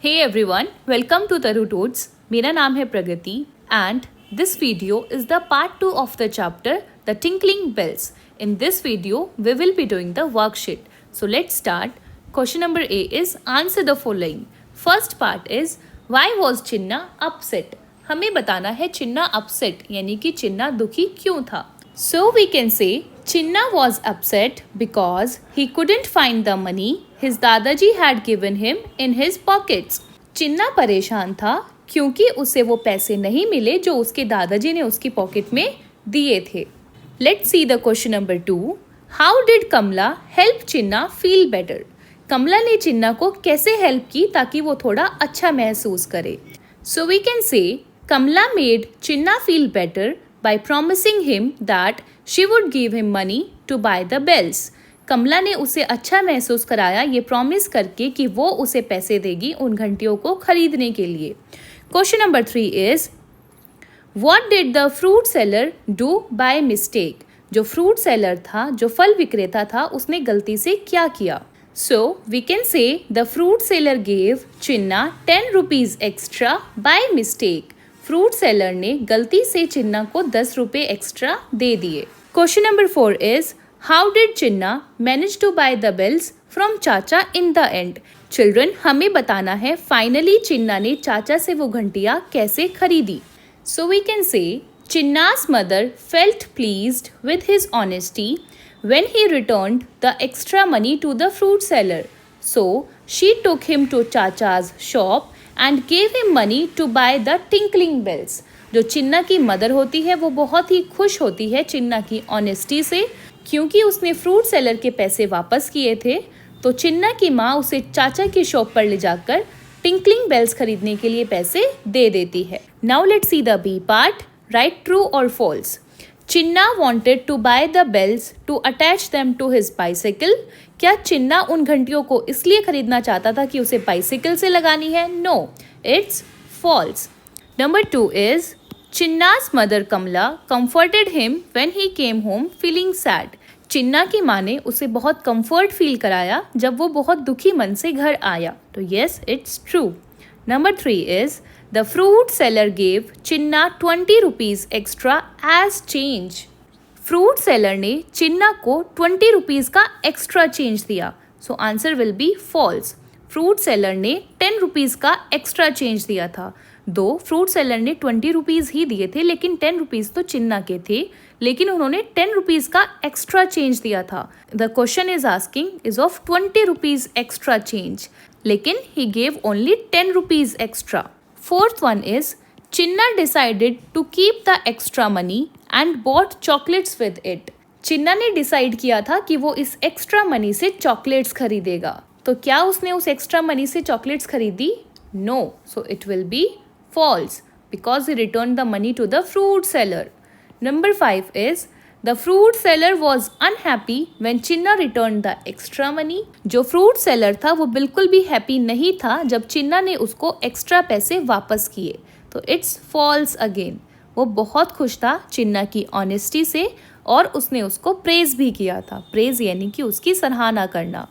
Hey everyone, welcome to Taru Toads. मेरा नाम है प्रगति and this video is the part 2 of the chapter The Tinkling Bells. In this video, we will be doing the worksheet. So let's start. Question number A is answer the following. First part is why was Chinna upset? हमें बताना है चिन्ना upset यानी कि चिन्ना दुखी क्यों था. So we can say Chinna was upset because he couldn't find the money his दादाजी had given him in his pockets. चिन्ना परेशान था क्योंकि उसे वो पैसे नहीं मिले जो उसके दादाजी ने उसकी पॉकेट में दिए थे. Let's see the question number 2. How did Kamla help Chinna feel better? कमला ने चिन्ना को कैसे हेल्प की ताकि वो थोड़ा अच्छा महसूस करे. So we can say Kamla made Chinna feel better by promising him that she would give him money to buy the bells. कमला ने उसे अच्छा महसूस कराया ये प्रॉमिस करके कि वो उसे पैसे देगी उन घंटियों को खरीदने के लिए. Question number 3 is what did the fruit seller do by mistake? जो फ्रूट सेलर था, जो फल विक्रेता था, उसने गलती से क्या किया? So we can say the fruit seller gave Chinna 10 rupees extra by mistake. Fruit seller ने गलती से चिन्ना को 10 रुपए एक्स्ट्रा दे दिए. Question number 4 is how did Chinna manage to buy the bells from chacha in the end? Children, हमें बताना है फाइनली चिन्ना ने चाचा से वो घंटियां कैसे खरीदी. सो वी कैन से चिन्ना's mother felt pleased with his honesty when he returned the extra money to the fruit seller. So she took him to Chacha's shop and gave him money to buy the tinkling bells. जो चिन्ना की mother होती है वो बहुत ही खुश होती है चिन्ना की ऑनेस्टी से क्योंकि उसने फ्रूट सेलर के पैसे वापस किए थे. तो चिन्ना की माँ उसे चाचा की शॉप पर ले जाकर टिंकलिंग बेल्स खरीदने के लिए पैसे दे देती है. Now let's see the B part. Right true और false. Chinna wanted to buy the bells to attach them to his bicycle. क्या चिन्ना उन घंटियों को इसलिए खरीदना चाहता था कि उसे बाइसिकल से लगानी है? No, it's false. Number 2 is Chinna's mother Kamala comforted him when he came home feeling sad. Chinna की माँ ने उसे बहुत कंफर्ट फील कराया जब वो बहुत दुखी मन से घर आया. तो yes, it's true. Number 3 is the fruit seller gave Chinna 20 rupees extra as change. Fruit seller ने चिन्ना को 20 रुपीज का एक्स्ट्रा चेंज दिया. So answer will be false. Fruit seller ने 10 रुपीज का एक्स्ट्रा चेंज दिया था. दो फ्रूट सेलर ने 20 रुपीज ही दिए थे लेकिन 10 रुपीज तो चिन्ना के थे, लेकिन उन्होंने 10 रुपीज का एक्स्ट्रा चेंज दिया था. The question is asking is of 20 rupees extra change, लेकिन he gave only 10 rupees extra. Fourth one is Chinna decided to keep the extra money and bought chocolates with it. चिन्ना ने decide किया था कि वो इस extra money से chocolates खरीदेगा. तो क्या उसने उस एक्स्ट्रा मनी से चॉकलेट्स खरीदी? No, so it will be false because he return the money to the fruit seller. Number 5 is the fruit seller was unhappy when Chinna return the extra money. जो fruit seller था वो बिल्कुल भी happy नहीं था जब चिन्ना ने उसको एक्स्ट्रा पैसे वापस किए. तो इट्स फॉल्स अगेन. वो बहुत खुश था चिन्ना की ऑनेस्टी से और उसने उसको प्रेज भी किया था. प्रेज यानी कि उसकी सराहना करना.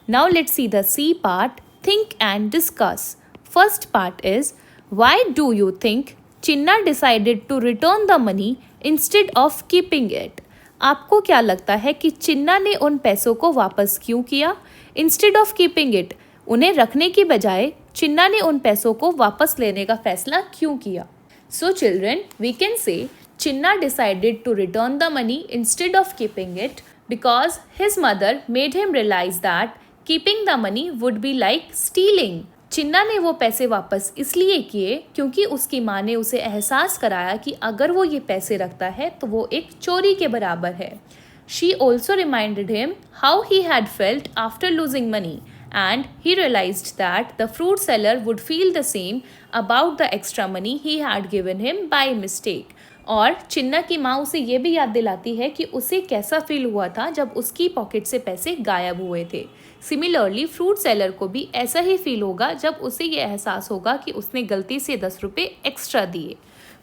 Now let's see the C part. Think and discuss. First part is why do you think Chinna decided to return the money instead of keeping it? आपको क्या लगता है कि चिन्ना ने उन पैसों को वापस क्यों किया? इंस्टेड ऑफ कीपिंग इट, उन्हें रखने की बजाय चिन्ना ने उन पैसों को वापस लेने का फैसला क्यों किया? So children, we can say Chinna decided to return the money instead of keeping it because his mother made him realise that keeping the money would be like stealing. Chinna ने वो पैसे वापस इसलिए किए क्योंकि उसकी माँ ने उसे एहसास कराया कि अगर वो ये पैसे रखता है तो वो एक चोरी के बराबर है. She also reminded him how he had felt after losing money and he realised that the fruit seller would feel the same about the extra money he had given him by mistake. और चिन्ना की माँ उसे ये भी याद दिलाती है कि उसे कैसा फील हुआ था जब उसकी पॉकेट से पैसे गायब हुए थे. सिमिलरली फ्रूट सेलर को भी ऐसा ही फील होगा जब उसे ये एहसास होगा कि उसने गलती से 10 रुपये एक्स्ट्रा दिए.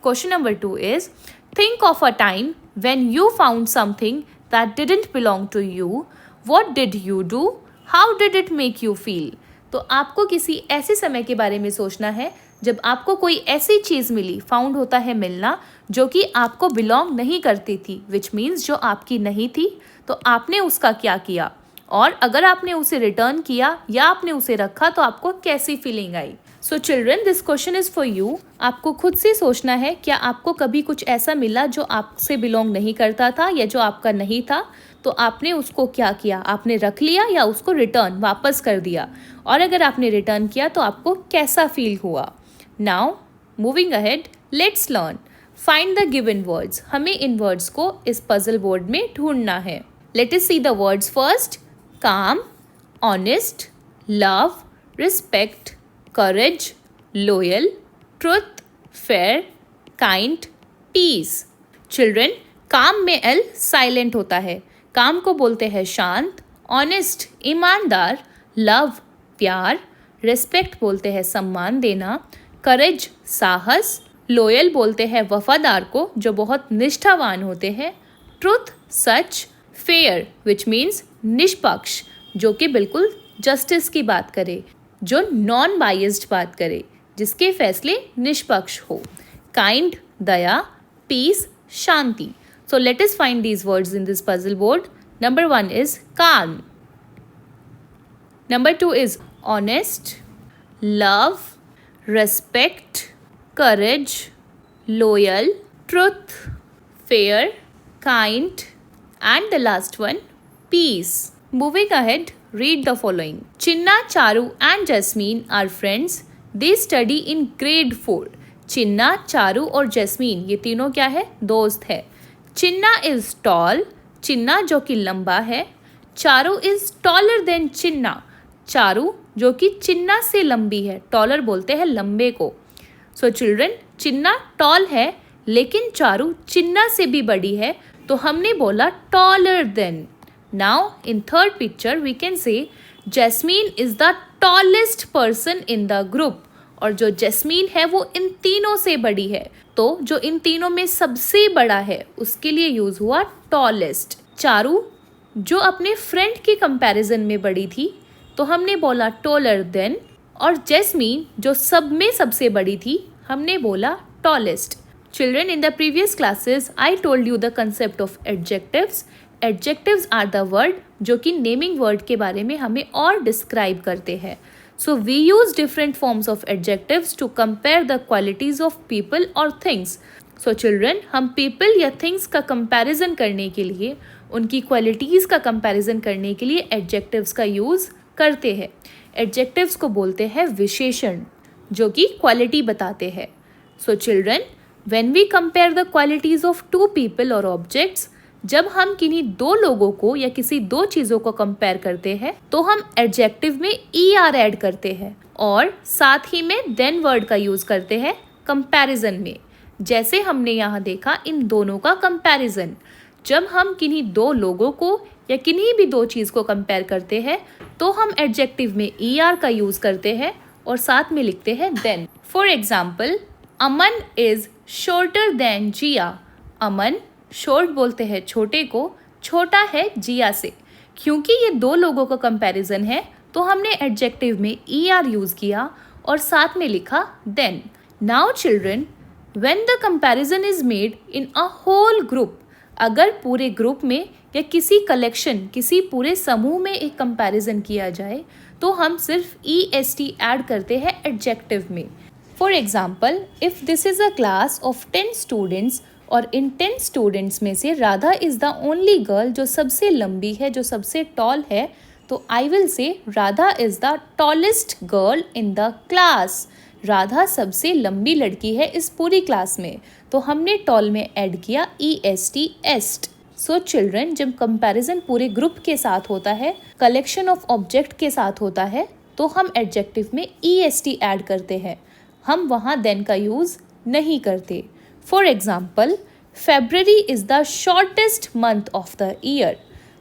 Question number 2 is think of a time when you found something that didn't belong to you. What did you do? How did it make you feel? तो आपको किसी ऐसे समय के बारे में सोचना है जब आपको कोई ऐसी चीज़ मिली, फाउंड होता है मिलना, जो कि आपको बिलोंग नहीं करती थी, विच मीन्स जो आपकी नहीं थी, तो आपने उसका क्या किया, और अगर आपने उसे रिटर्न किया या आपने उसे रखा तो आपको कैसी feeling I. So children, this question is for you. आपको खुद से सोचना है, क्या आपको कभी कुछ ऐसा मिला जो आपसे बिलोंग नहीं करता था या जो आपका नहीं था, तो आपने उसको क्या किया, आपने रख लिया या उसको रिटर्न वापस कर दिया, और अगर आपने रिटर्न किया तो आपको कैसा फील हुआ। Now moving ahead, let's learn. Find the given words. हमें इन वर्ड्स को इस पजल बोर्ड में ढूंढना है। Let us see the words first. Calm, honest, love, respect, courage, loyal, truth, fair, kind, peace. Children, काम में L साइलेंट होता है। काम को बोलते हैं शांत, ऑनेस्ट ईमानदार, लव प्यार, रिस्पेक्ट बोलते हैं सम्मान देना, करेज साहस, लोयल बोलते हैं वफादार को जो बहुत निष्ठावान होते हैं, truth such, fair which means निष्पक्ष जो कि बिल्कुल जस्टिस की बात करे, जो नॉन बायस्ड बात करे, जिसके फैसले निष्पक्ष हो, काइंड दया, पीस शांति। So let us find these words in this puzzle board. Number 1 is calm. Number 2 is honest, love, respect, courage, loyal, truth, fair, kind, and the last one, peace. Moving ahead, read the following. Chinna, Charu and Jasmine are friends. They study in grade 4. चिन्ना, चारू और jasmine ये तीनों क्या है, दोस्त है। चिन्ना is tall, चिन्ना जो कि लंबा है। चारू इज टॉलर देन चिन्ना, चारू जो कि चिन्ना से लंबी है, टॉलर बोलते हैं लंबे को। सो चिल्ड्रन, चिन्ना टॉल है लेकिन चारू चिन्ना से भी बड़ी है, तो हमने बोला taller then. Now in third picture we can say Jasmine is the tallest person in the group, और जो जैस्मीन है वो इन तीनों से बड़ी है, तो जो इन तीनों में सबसे बड़ा है उसके लिए यूज हुआ टॉलेस्ट। चारू जो अपने फ्रेंड के कंपैरिजन में बड़ी थी, तो हमने बोला टॉलर देन, और जैस्मीन जो सब में सबसे बड़ी थी, हमने बोला tallest. Children, in the previous classes I told you the concept of adjectives. Adjectives are the word जो कि नेमिंग वर्ड के बारे में हमें और डिस्क्राइब करते हैं। So we use different forms of adjectives to compare the qualities of people or things. So children, हम people या things का comparison करने के लिए, उनकी qualities का comparison करने के लिए adjectives का use करते हैं। Adjectives को बोलते हैं विशेषण जो कि quality बताते हैं। So children, when we compare the qualities of two people or objects, जब हम किन्हीं दो लोगों को या किसी दो चीज़ों को कंपेयर करते हैं तो हम एडजेक्टिव में ER ऐड करते हैं और साथ ही में देन वर्ड का यूज़ करते हैं कंपैरिजन में। जैसे हमने यहाँ देखा इन दोनों का कंपैरिजन, जब हम किन्हीं दो लोगों को या किन्हीं भी दो चीज़ को कंपेयर करते हैं तो हम एडजेक्टिव में ER का यूज़ करते हैं और साथ में लिखते हैं then. For example, Aman is shorter than Jiya. Aman short बोलते हैं छोटे को, छोटा है जिया से। क्योंकि ये दो लोगों का कंपैरिजन है तो हमने एडजेक्टिव में ER यूज़ किया और साथ में लिखा then. Now children, when the comparison is made in a whole group, अगर पूरे ग्रुप में या किसी कलेक्शन, किसी पूरे समूह में एक कंपैरिजन किया जाए तो हम सिर्फ EST ऐड करते हैं एडजेक्टिव में। For example, if this is a class of 10 students और इन 10 स्टूडेंट्स में से Radha is the only girl जो सबसे लंबी है, जो सबसे टॉल है, तो I will say Radha is the tallest girl in the class. Radha सबसे लंबी लड़की है इस पूरी क्लास में, तो हमने टॉल में ऐड किया EST एस्ट। सो चिल्ड्रन, जब कंपैरिजन पूरे ग्रुप के साथ होता है, कलेक्शन ऑफ ऑब्जेक्ट के साथ होता है, तो हम एडजेक्टिव में EST ऐड करते हैं, हम वहाँ देन का यूज़ नहीं करते। For example, February is the shortest month of the year.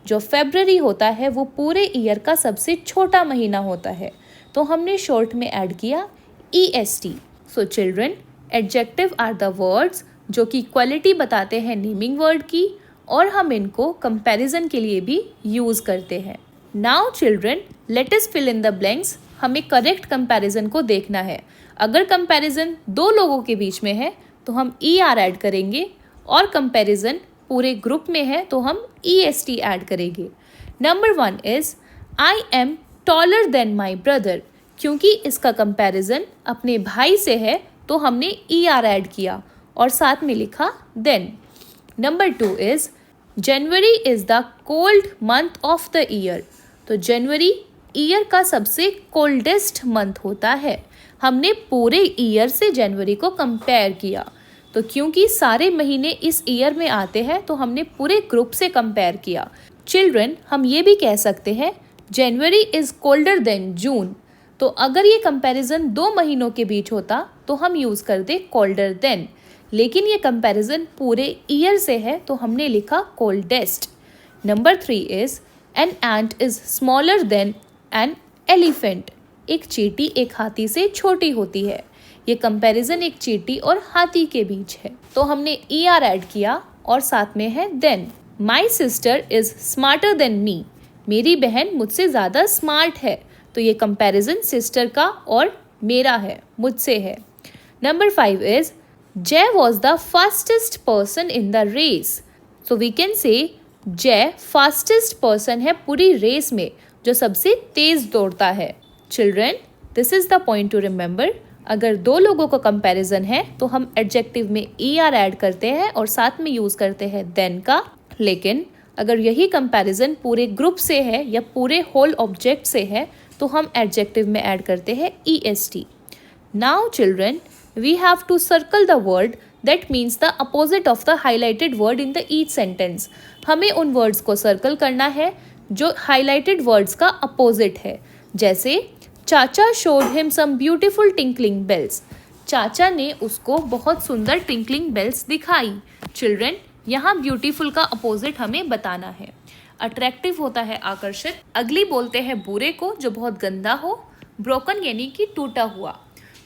जो फेब्रवरी होता है वो पूरे ईयर का सबसे छोटा महीना होता है, तो हमने शॉर्ट में ऐड किया EST। So children, adjective are the words जो कि क्वालिटी बताते हैं नेमिंग वर्ड की, और हम इनको कंपैरिजन के लिए भी यूज़ करते हैं। Now children, let us fill in the blanks. हमें करेक्ट कंपैरिजन को देखना है। अगर कंपैरिजन दो लोगों के बीच में है तो हम ER ऐड करेंगे, और कंपैरिजन पूरे ग्रुप में है तो हम EST ऐड करेंगे। Number 1 is I am taller than my brother. क्योंकि इसका कंपैरिजन अपने भाई से है तो हमने ER ऐड किया और साथ में लिखा then. Number 2 is January is the cold month of the year. तो जनवरी ईयर का सबसे कोल्डेस्ट मंथ होता है। हमने पूरे ईयर से जनवरी को कंपेयर किया, तो क्योंकि सारे महीने इस ईयर में आते हैं तो हमने पूरे ग्रुप से कंपेयर किया। चिल्ड्रन, हम ये भी कह सकते हैं January is colder than June. तो अगर ये कंपैरिजन 2 महीनों के बीच होता तो हम यूज़ करते कोल्डर देन, लेकिन ये कंपैरिजन पूरे ईयर से है तो हमने लिखा coldest. Number 3 is an ant is smaller than an elephant. एक चींटी एक हाथी से छोटी होती है। ये कंपैरिजन एक चींटी और हाथी के बीच है, तो हमने ER ऐड किया और साथ में है then. My sister is smarter than me. मेरी बहन मुझसे ज़्यादा स्मार्ट है, तो ये कंपैरिजन सिस्टर का और मेरा है, मुझसे है। Number 5 is Jay was the fastest person in the race. So we can say Jay fastest person है पूरी रेस में, जो सबसे तेज दौड़ता है। Children, this is the point two remember. अगर 2 लोगों का कंपैरिजन है तो हम एडजेक्टिव में ER ऐड करते हैं और साथ में यूज करते हैं देन का। लेकिन अगर यही कंपैरिजन पूरे ग्रुप से है या पूरे होल ऑब्जेक्ट से है तो हम एडजेक्टिव में ऐड करते हैं EST। Now children, we have to circle the word that means the opposite of the highlighted word in the each sentence. हमें उन वर्ड्स को सर्कल करना है जो हाईलाइटेड वर्ड्स का अपोजिट है। जैसे chacha showed him some beautiful tinkling bells. चाचा ने उसको बहुत सुंदर टिंकलिंग बेल्स दिखाई। चिल्ड्रन, यहाँ ब्यूटीफुल का अपोजिट हमें बताना है। अट्रैक्टिव होता है आकर्षित। अगली बोलते हैं बुरे को, जो बहुत गंदा हो। ब्रोकन यानी कि टूटा हुआ।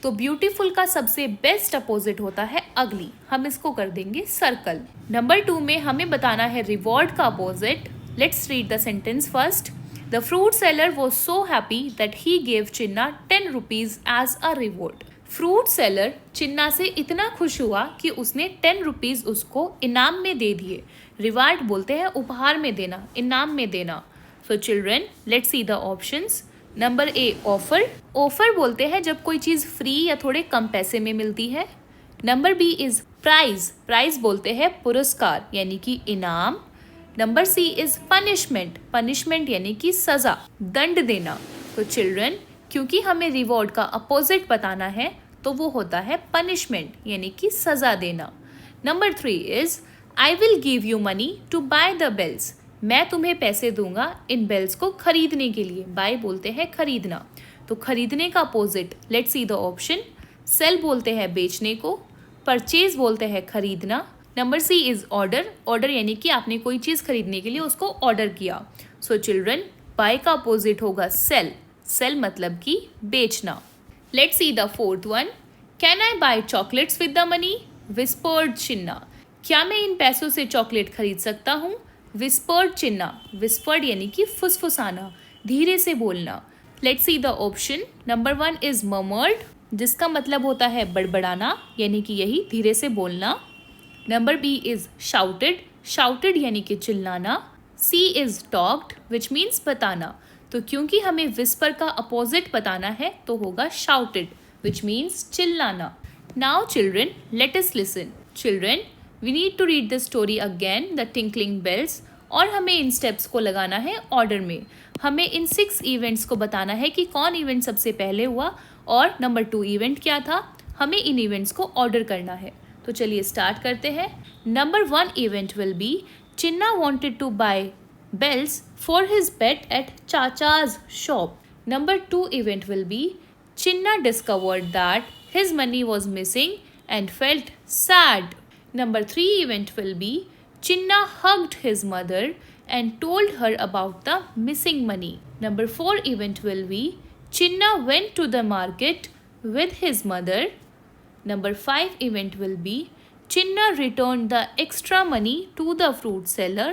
तो ब्यूटीफुल का सबसे बेस्ट अपोजिट होता है अगली। हम इसको कर देंगे सर्कल। नंबर 2 में हमें बताना है रिवॉर्ड का opposite. Let's read the sentence first. The fruit seller was so happy that he gave Chinna 10 rupees as a reward. Fruit seller Chinna से इतना खुश हुआ कि उसने 10 रुपीज़ उसको इनाम में दे दिए। रिवार्ड बोलते हैं उपहार में देना, इनाम में देना। So children, let's see the options. Number A offer. Offer बोलते हैं जब कोई चीज़ फ्री या थोड़े कम पैसे में मिलती है। Number B is prize. Prize बोलते हैं पुरस्कार यानी कि इनाम। Number C is punishment. Punishment यानी कि सजा, दंड देना। तो चिल्ड्रन, क्योंकि हमें रिवॉर्ड का अपोजिट बताना है तो वो होता है पनिशमेंट यानी कि सजा देना। Number 3 is I will give you money to buy the bells. मैं तुम्हें पैसे दूंगा इन बेल्स को खरीदने के लिए। बाय बोलते हैं खरीदना, तो खरीदने का opposite let's see the option. Sale बोलते हैं बेचने को, परचेज बोलते हैं खरीदना। Number C is order. Order यानी कि आपने कोई चीज़ खरीदने के लिए उसको ऑर्डर किया। सो चिल्ड्रन, बाय का अपोजिट होगा सेल। सेल मतलब कि बेचना। Let's see the fourth one. Can I buy chocolates with the money? Whispered Chinna. क्या मैं इन पैसों से चॉकलेट खरीद सकता हूँ? विस्पर्ड चिन्ना। विस्पर्ड यानी कि फुसफुसाना, धीरे से बोलना। Let's see the option. Number 1 is murmured, जिसका मतलब होता है बड़बड़ाना यानी कि यही धीरे से बोलना। Number B is shouted. Shouted यानी कि चिल्लाना। C is talked which means बताना। तो क्योंकि हमें विस्पर का अपोजिट बताना है तो होगा शाउटेड विच मीन्स चिल्लाना। Now children, let us listen. Children, we need to read the story again, the tinkling bells. और हमें इन स्टेप्स को लगाना है ऑर्डर में। हमें इन 6 इवेंट्स को बताना है कि कौन इवेंट सबसे पहले हुआ और नंबर 2 इवेंट क्या था। हमें इन इवेंट्स को ऑर्डर करना है। तो चलिए स्टार्ट करते हैं। Number 1 event will be Chinna wanted to buy bells for his pet at Chacha's shop. Number 2 event will be Chinna discovered that his money was missing and felt sad. Number 3 event will be Chinna hugged his mother and told her about the missing money. Number 4 event will be Chinna went to the market with his mother. Number 5 event will be Chinna returned the extra money to the fruit seller.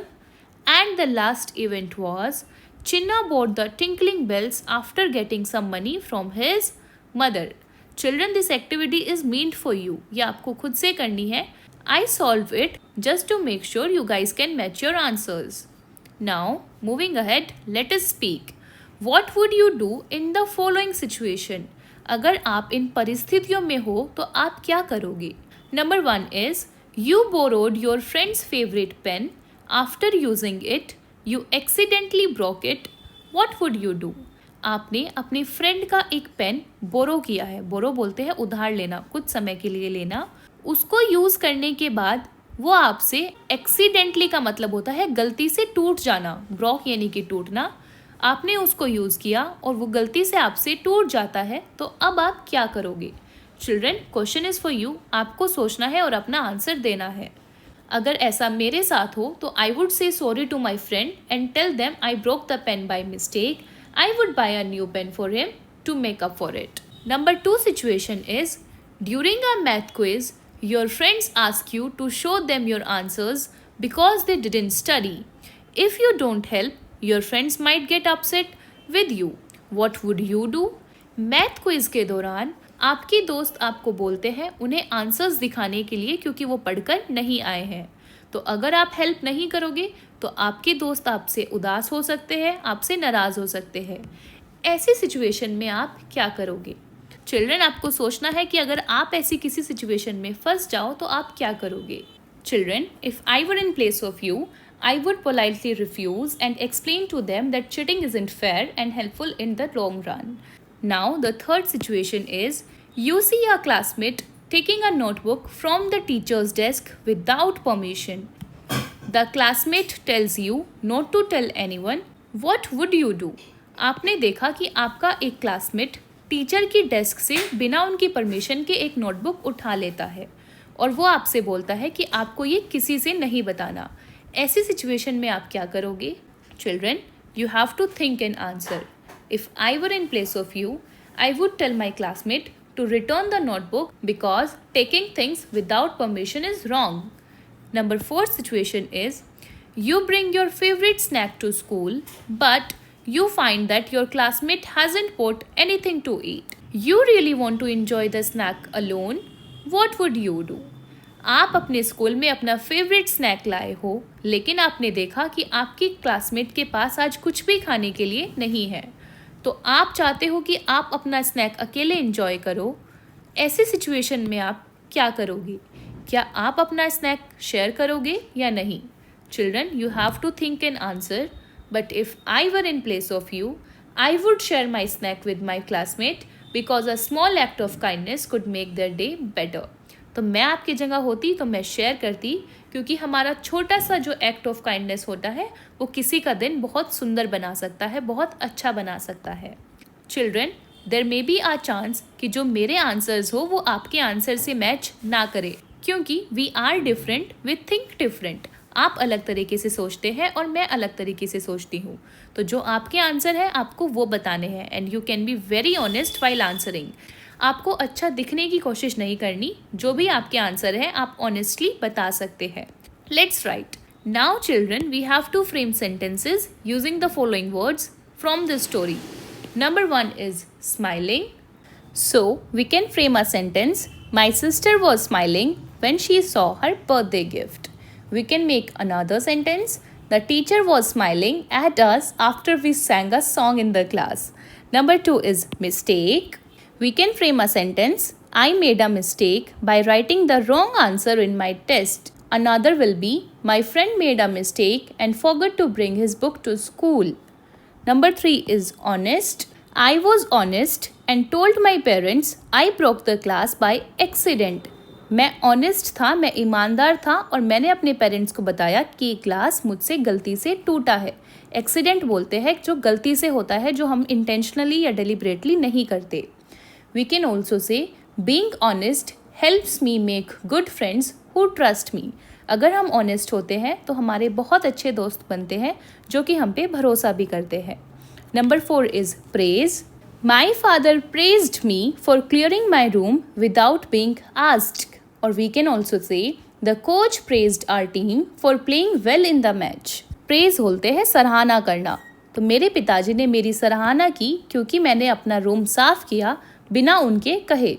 And the last event was Chinna bought the tinkling bells after getting some money from his mother. Children, this activity is meant for you. ये आपको खुद से करनी है. I solve it just to make sure you guys can match your answers. Now, moving ahead, let us speak. What would you do in the following situation? अगर आप इन परिस्थितियों में हो तो आप क्या करोगे? Number 1 is you borrowed your friend's favorite pen. After using it, you accidentally broke it. What would you do? आपने अपने फ्रेंड का एक पेन बोरो किया है. बोरो बोलते हैं उधार लेना, कुछ समय के लिए लेना. उसको यूज़ करने के बाद वो आपसे एक्सीडेंटली का मतलब होता है गलती से टूट जाना. ब्रोक यानी कि टूटना. आपने उसको यूज़ किया और वो गलती से आपसे टूट जाता है, तो अब आप क्या करोगे? Children, question is for you. आपको सोचना है और अपना आंसर देना है. अगर ऐसा मेरे साथ हो तो I would say sorry to my friend and tell them I broke the pen by mistake. I would buy a new pen for him to make up for it. Number 2 situation is during a math quiz, your friends ask you to show them your answers because they didn't study. If you don't help, your friends might get upset with you. What would you do? Math quiz के दौरान आपकी दोस्त आपको बोलते हैं उन्हें answers दिखाने के लिए क्योंकि वो पढ़कर नहीं आए हैं. तो अगर आप हेल्प नहीं करोगे तो आपके दोस्त आपसे उदास हो सकते हैं, आपसे नाराज़ हो सकते हैं. ऐसी सिचुएशन में आप क्या करोगे? चिल्ड्रन, आपको सोचना है कि अगर आप ऐसी किसी सिचुएशन में फंस जाओ तो आप क्या करोगे? Children, if I were in place of you, I would politely refuse and explain to them that cheating isn't fair and helpful in the long run. Now, the third situation is you see a classmate taking a notebook from the teacher's desk without permission. The classmate tells you not to tell anyone. What would you do? आपने देखा कि आपका एक classmate teacher की desk से बिना उनकी permission के एक नोटबुक उठा लेता है और वो आपसे बोलता है कि आपको ये किसी से नहीं बताना. ऐसी सिचुएशन में आप क्या करोगे? Children, you have to think an answer. If I were in place of you, I would tell my classmate to return the notebook because taking things without permission is wrong. Number 4 situation is you bring your favorite snack to school but you find that your classmate hasn't bought anything to eat. You really want to enjoy the snack alone. What would you do? आप अपने school में अपना favourite snack लाए हो लेकिन आपने देखा कि आपकी क्लासमेट के पास आज कुछ भी खाने के लिए नहीं है, तो आप चाहते हो कि आप अपना स्नैक अकेले एंजॉय करो. ऐसी सिचुएशन में आप क्या करोगे? क्या आप अपना स्नैक शेयर करोगे या नहीं? Children, you have to think an answer. But if I were in place of you, I would share my snack with my classmate because a small act of kindness could make their day better. तो मैं आपकी जगह होती तो मैं share करती, क्योंकि हमारा छोटा सा जो एक्ट ऑफ काइंडनेस होता है वो किसी का दिन बहुत सुंदर बना सकता है, बहुत अच्छा बना सकता है. Children, there may be a chance कि जो मेरे आंसर्स हो वो आपके आंसर से मैच ना करे, क्योंकि we are different, we think different. आप अलग तरीके से सोचते हैं और मैं अलग तरीके से सोचती हूँ. तो जो आपके आंसर है आपको वो बताने हैं and you can be very honest while answering. आपको अच्छा दिखने की कोशिश नहीं करनी. जो भी आपके आंसर है आप ऑनेस्टली बता सकते हैं. Let's write. Now children, we have to frame sentences using the following words from the story. Number 1 is smiling. So we can frame a sentence. My sister was smiling when she saw her birthday gift. We can make another sentence. The teacher was smiling at us after we sang a song in the class. Number 2 is mistake. We can frame a sentence. I made a mistake by writing the wrong answer in my test. Another will be, my friend made a mistake and forgot to bring his book to school. Number 3 is honest. I was honest and told my parents I broke the class by accident. मैं honest था, मैं ईमानदार था और मैंने अपने parents को बताया कि क्लास मुझसे गलती से टूटा है. एक्सीडेंट बोलते हैं जो गलती से होता है, जो हम इंटेंशनली या डेलिबरेटली नहीं करते. We can also say being honest helps me make good friends who trust me. अगर हम ऑनेस्ट होते हैं तो हमारे बहुत अच्छे दोस्त बनते हैं जो कि हम पे भरोसा भी करते हैं. Number 4 is praise. My father praised me for clearing my room without being asked. और we can also say the coach praised our team for playing well in the match. Praise बोलते हैं सराहना करना. तो मेरे पिताजी ने मेरी सराहना की क्योंकि मैंने अपना रूम साफ किया बिना उनके कहे।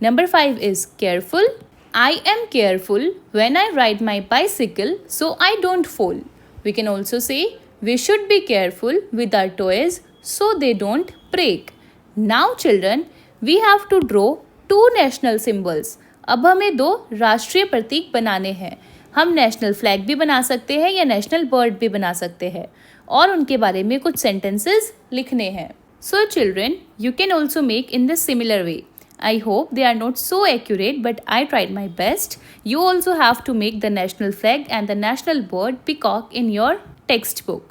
Number 5 is careful. I am careful when I ride my bicycle so I don't fall. We can also say we should be careful with our toys so they don't break. Now children, we have to draw 2 national symbols. अब हमें 2 राष्ट्रीय प्रतीक बनाने हैं। हम national flag भी बना सकते हैं या नेशनल बर्ड भी बना सकते हैं और उनके बारे में कुछ सेंटेंसेस लिखने हैं। So children, you can also make in this similar way. I hope they are not so accurate, but I tried my best. You also have to make the national flag and the national bird peacock in your textbook.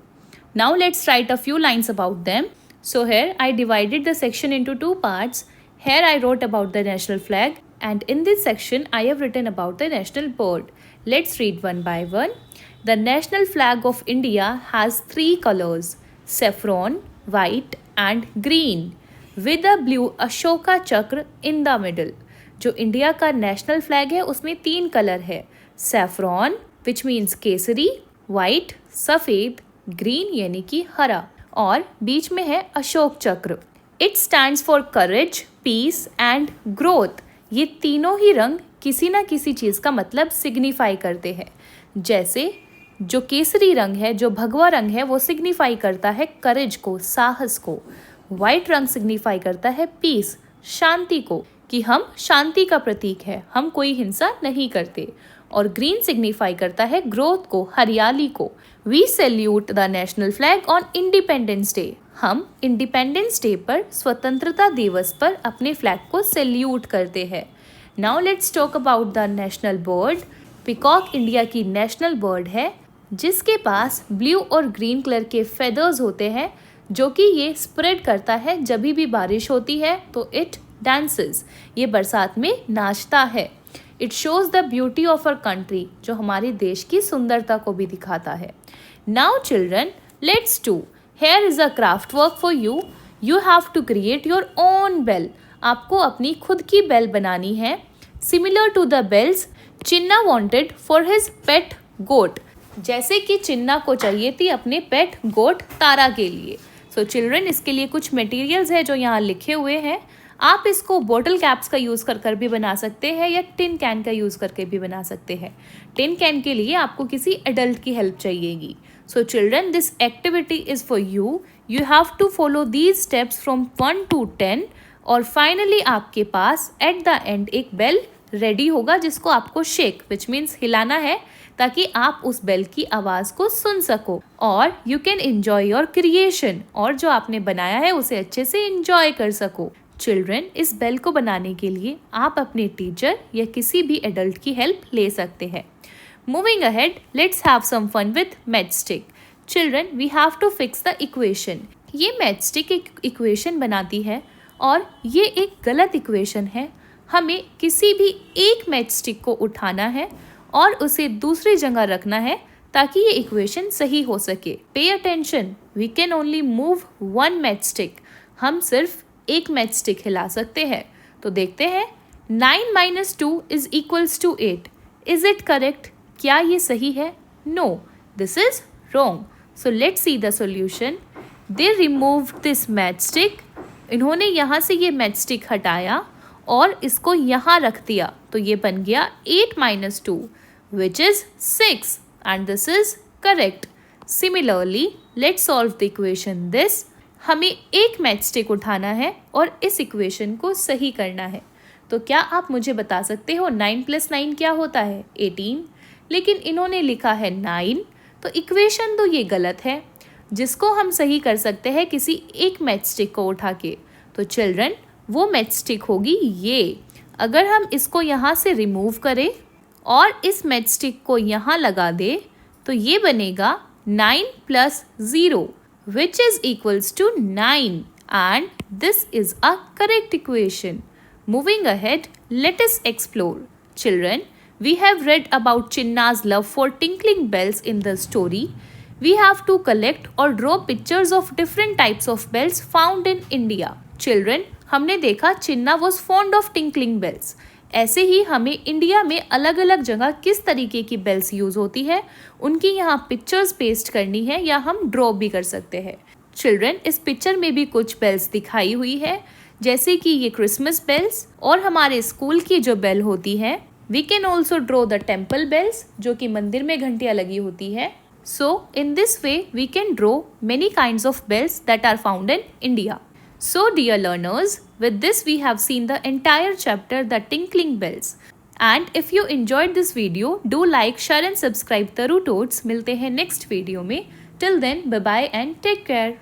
Now let's write a few lines about them. So here I divided the section into 2 parts. Here I wrote about the national flag, and in this section I have written about the national bird. Let's read one by one. The national flag of India has 3 colors: saffron, white and green, with a blue Ashoka Chakra in the middle. जो India का national flag है उसमें 3 colour है, saffron which means केसरी, white सफ़ेद, green यानी कि हरा, और बीच में है Ashok Chakra. It stands for courage, peace and growth. ये तीनों ही रंग किसी ना किसी चीज़ का मतलब सिग्निफाई करते हैं। जैसे जो केसरी रंग है, जो भगवा रंग है, वो सिग्निफाई करता है करेज को, साहस को। वाइट रंग सिग्निफाई करता है पीस, शांति को, कि हम शांति का प्रतीक है, हम कोई हिंसा नहीं करते। और ग्रीन सिग्निफाई करता है ग्रोथ को, हरियाली को। We salute the national flag on independence day. हम इंडिपेंडेंस डे पर, स्वतंत्रता दिवस पर अपने फ्लैग को सैल्यूट करते हैं। Now let's talk about the national bird. Peacock India की नेशनल बर्ड है जिसके पास ब्लू और ग्रीन कलर के फेदर्स होते हैं, जो कि ये स्प्रेड करता है जब भी बारिश होती है तो इट डांसेस, ये बरसात में नाचता है। It shows the beauty of our country, जो हमारे देश की सुंदरता को भी दिखाता है। Now children, let's do. Here is a craft work for you. You have to create your own bell. आपको अपनी खुद की बेल बनानी है, similar to the bells Chinna wanted for his pet goat. जैसे कि चिन्ना को चाहिए थी अपने पेट गोट तारा के लिए। सो चिल्ड्रन, इसके लिए कुछ मटेरियल्स है जो यहाँ लिखे हुए हैं। आप इसको बोतल कैप्स का यूज़ कर भी बना सकते हैं या टिन कैन का यूज़ करके भी बना सकते हैं। टिन कैन के लिए आपको किसी एडल्ट की हेल्प चाहिएगी। So children, this activity is for you. You have to follow these steps from 1 to 10 और फाइनली आपके पास एट द एंड एक बेल रेडी होगा जिसको आपको शेक विच मीन्स हिलाना है ताकि आप उस बेल की आवाज़ को सुन सको और you can enjoy your creation, और जो आपने बनाया है उसे अच्छे से एंजॉय कर सको। चिल्ड्रन, इस बेल को बनाने के लिए आप अपने टीचर या किसी भी एडल्ट की हेल्प ले सकते हैं। Moving ahead, let's have some fun with matchstick. Children, we have to fix the equation. ये मैचस्टिक एक इक्वेशन बनाती है और ये एक गलत इक्वेशन है। हमें किसी भी एक मैचस्टिक को उठाना है और उसे दूसरी जगह रखना है ताकि ये इक्वेशन सही हो सके। Pay attention, we can only move 1 matchstick. हम सिर्फ एक मैचस्टिक हिला सकते हैं। तो देखते हैं, 9 - 2 is equals to 8। Is it correct? क्या ये सही है? No, this is wrong. So let's see the solution. They remove this matchstick. इन्होंने यहाँ से ये मैचस्टिक हटाया और इसको यहाँ रख दिया, तो ये बन गया 8 - 2 which is 6 and this is correct. Similarly, let's solve the equation this. हमें एक मैचस्टिक उठाना है और इस इक्वेशन को सही करना है। तो क्या आप मुझे बता सकते हो 9 + 9 क्या होता है? 18। लेकिन इन्होंने लिखा है 9, तो इक्वेशन तो ये गलत है, जिसको हम सही कर सकते हैं किसी एक मैचस्टिक को उठा के। तो चिल्ड्रन, वो मैचस्टिक होगी ये। अगर हम इसको यहाँ से रिमूव करें और इस मैचस्टिक को यहाँ लगा दे तो ये बनेगा 9 + 0 which is equals to 9 and this is a correct equation. Moving ahead, let us explore. Children, we have read about Chinna's love for tinkling bells in the story. We have to collect or draw pictures of different types of bells found in India. Children, हमने देखा चिन्ना was fond of tinkling bells. ऐसे ही हमें India में अलग अलग जगह किस तरीके की बेल्स यूज़ होती है उनकी यहाँ पिक्चर्स पेस्ट करनी है या हम ड्रॉ भी कर सकते हैं। चिल्ड्रन, इस पिक्चर में भी कुछ बेल्स दिखाई हुई है, जैसे कि ये क्रिसमस बेल्स और हमारे स्कूल की जो बेल होती है। We can also draw the temple bells, जो कि मंदिर में घंटियां लगी होती है। So in this way we can draw many kinds of bells that are found in India. So dear learners, with this we have seen the entire chapter, the tinkling bells. And if you enjoyed this video, do like, share and subscribe Taru Tots. मिलते हैं next video में. Till then, bye bye and take care.